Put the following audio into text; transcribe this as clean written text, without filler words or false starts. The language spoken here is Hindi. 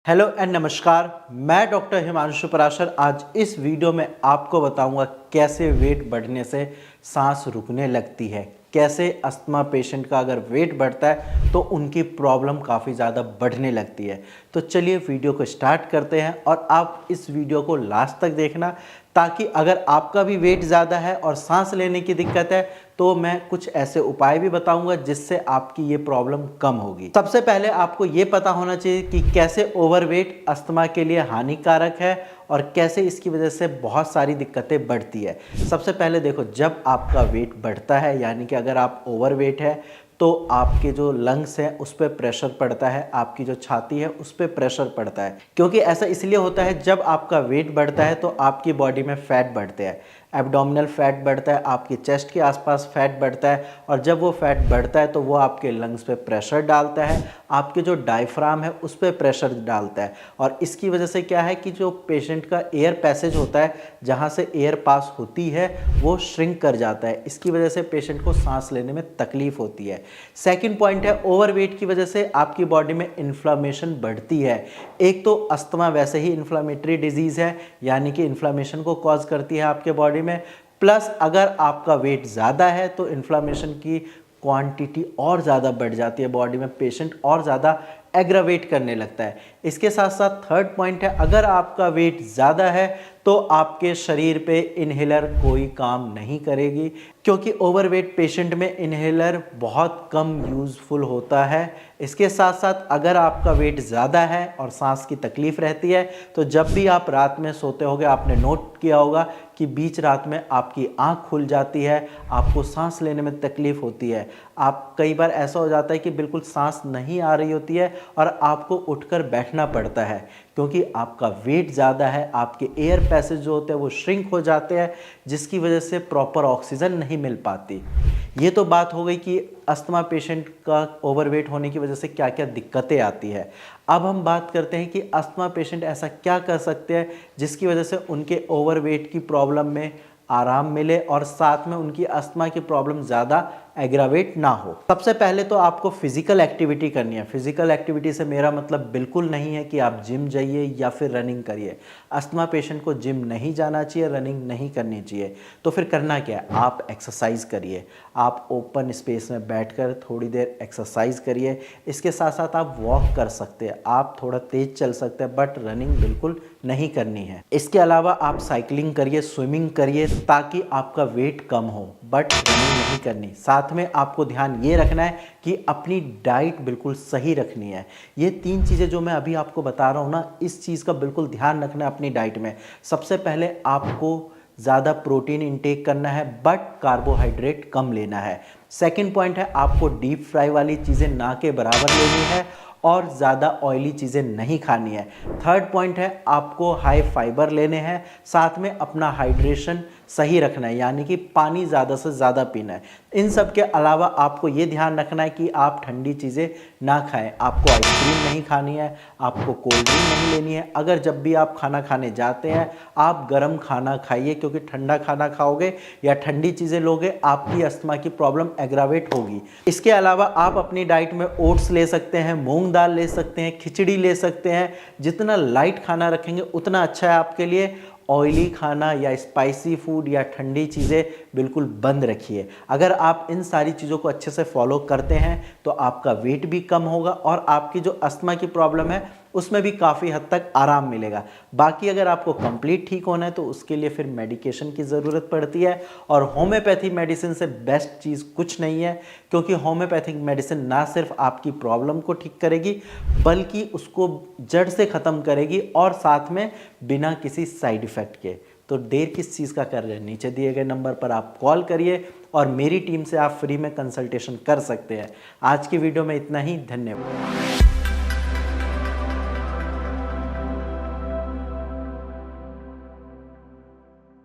हेलो एंड नमस्कार। मैं डॉक्टर हिमांशु पराशर आज इस वीडियो में आपको बताऊंगा कैसे वेट बढ़ने से सांस रुकने लगती है, कैसे अस्थमा पेशेंट का अगर वेट बढ़ता है तो उनकी प्रॉब्लम काफ़ी ज़्यादा बढ़ने लगती है। तो चलिए वीडियो को स्टार्ट करते हैं और आप इस वीडियो को लास्ट तक देखना, ताकि अगर आपका भी वेट ज़्यादा है और सांस लेने की दिक्कत है तो मैं कुछ ऐसे उपाय भी बताऊंगा जिससे आपकी ये प्रॉब्लम कम होगी। सबसे पहले आपको ये पता होना चाहिए कि कैसे ओवरवेट अस्थमा के लिए हानिकारक है और कैसे इसकी वजह से बहुत सारी दिक्कतें बढ़ती है। सबसे पहले देखो, जब आपका वेट बढ़ता है यानी कि अगर आप ओवरवेट है तो आपके जो लंग्स हैं उस पर प्रेशर पड़ता है, आपकी जो छाती है उस पर प्रेशर पड़ता है। क्योंकि ऐसा इसलिए होता है, जब आपका वेट बढ़ता है तो आपकी बॉडी में फैट बढ़ते हैं, एब्डोमिनल फैट बढ़ता है, आपकी चेस्ट के आसपास फैट बढ़ता है और जब वो फैट बढ़ता है तो वो आपके लंग्स पे प्रेशर डालता है, आपके जो डायफ्राम है उस पर प्रेशर डालता है। और इसकी वजह से क्या है कि जो पेशेंट का एयर पैसेज होता है, जहाँ से एयर पास होती है, वो श्रिंक कर जाता है। इसकी वजह से पेशेंट को सांस लेने में तकलीफ होती है। सेकंड पॉइंट है, ओवरवेट की वजह से आपकी बॉडी में इन्फ्लामेशन बढ़ती है। एक तो अस्थमा वैसे ही इन्फ्लामेटरी डिजीज़ है, यानी कि इन्फ्लामेशन को कॉज करती है आपके बॉडी में, प्लस अगर आपका वेट ज़्यादा है तो इन्फ्लामेशन की क्वांटिटी और ज़्यादा बढ़ जाती है बॉडी में, पेशेंट और ज़्यादा एग्रावेट करने लगता है। इसके साथ साथ थर्ड पॉइंट है, अगर आपका वेट ज़्यादा है तो आपके शरीर पे इन्हेलर कोई काम नहीं करेगी, क्योंकि ओवरवेट पेशेंट में इन्हेलर बहुत कम यूज़फुल होता है। इसके साथ साथ अगर आपका वेट ज़्यादा है और सांस की तकलीफ़ रहती है तो जब भी आप रात में सोते होगे आपने नोट किया होगा कि बीच रात में आपकी आंख खुल जाती है, आपको सांस लेने में तकलीफ़ होती है। आप कई बार ऐसा हो जाता है कि बिल्कुल सांस नहीं आ रही होती है और आपको उठकर बैठना पड़ता है, क्योंकि आपका वेट ज़्यादा है, आपके एयर पैसेज जो होते हैं वो श्रिंक हो जाते हैं, जिसकी वजह से प्रॉपर ऑक्सीजन नहीं मिल पाती। ये तो बात हो गई कि अस्थमा पेशेंट का ओवरवेट होने की वजह से क्या क्या दिक्कतें आती है। अब हम बात करते हैं कि अस्थमा पेशेंट ऐसा क्या कर सकते हैं जिसकी वजह से उनके ओवरवेट की प्रॉब्लम में आराम मिले और साथ में उनकी अस्थमा की प्रॉब्लम ज़्यादा एग्रावेट ना हो। सबसे पहले तो आपको फिजिकल एक्टिविटी करनी है। फिजिकल एक्टिविटी से मेरा मतलब बिल्कुल नहीं है कि आप जिम जाइए या फिर रनिंग करिए। अस्थमा पेशेंट को जिम नहीं जाना चाहिए, रनिंग नहीं करनी चाहिए। तो फिर करना क्या है, आप एक्सरसाइज करिए, आप ओपन स्पेस में बैठकर थोड़ी देर एक्सरसाइज करिए। इसके साथ साथ आप वॉक कर सकते हैं, आप थोड़ा तेज चल सकते हैं, बट रनिंग बिल्कुल नहीं करनी है। इसके अलावा आप साइकिलिंग करिए, स्विमिंग करिए, ताकि आपका वेट कम हो, बट रनिंग नहीं करनी। साथ में आपको ध्यान ये रखना है कि अपनी डाइट बिल्कुल सही रखनी है। ये तीन चीज़ें जो मैं अभी आपको बता रहा हूँ ना, इस चीज़ का बिल्कुल ध्यान रखना है अपनी डाइट में। सबसे पहले आपको ज़्यादा प्रोटीन इंटेक करना है, बट कार्बोहाइड्रेट कम लेना है। सेकंड पॉइंट है, आपको डीप फ्राई वाली चीज़ें ना के बराबर लेनी है और ज़्यादा ऑयली चीज़ें नहीं खानी है। थर्ड पॉइंट है, आपको हाई फाइबर लेने हैं, साथ में अपना हाइड्रेशन सही रखना है, यानी कि पानी ज़्यादा से ज़्यादा पीना है। इन सब के अलावा आपको ये ध्यान रखना है कि आप ठंडी चीज़ें ना खाएं। आपको आइसक्रीम नहीं खानी है, आपको कोल्ड ड्रिंक नहीं लेनी है। अगर जब भी आप खाना खाने जाते हैं आप गर्म खाना खाइए, क्योंकि ठंडा खाना खाओगे या ठंडी चीज़ें लोगे आपकी अस्थमा की प्रॉब्लम एग्रावेट होगी। इसके अलावा आप अपनी डाइट में ओट्स ले सकते हैं, मूंग दाल ले सकते हैं, खिचड़ी ले सकते हैं। जितना लाइट खाना रखेंगे उतना अच्छा है आपके लिए। ऑयली खाना या स्पाइसी फूड या ठंडी चीज़ें बिल्कुल बंद रखिए। अगर आप इन सारी चीज़ों को अच्छे से फॉलो करते हैं तो आपका वेट भी कम होगा और आपकी जो अस्थमा की प्रॉब्लम है उसमें भी काफ़ी हद तक आराम मिलेगा। बाकी अगर आपको कंप्लीट ठीक होना है तो उसके लिए फिर मेडिकेशन की ज़रूरत पड़ती है, और होम्योपैथी मेडिसिन से बेस्ट चीज़ कुछ नहीं है, क्योंकि होम्योपैथिक मेडिसिन ना सिर्फ आपकी प्रॉब्लम को ठीक करेगी बल्कि उसको जड़ से ख़त्म करेगी और साथ में बिना किसी साइड इफ़ेक्ट के। तो देर किस चीज़ का कर रहे हैं, नीचे दिए गए नंबर पर आप कॉल करिए और मेरी टीम से आप फ्री में कंसल्टेशन कर सकते हैं। आज की वीडियो में इतना ही, धन्यवाद।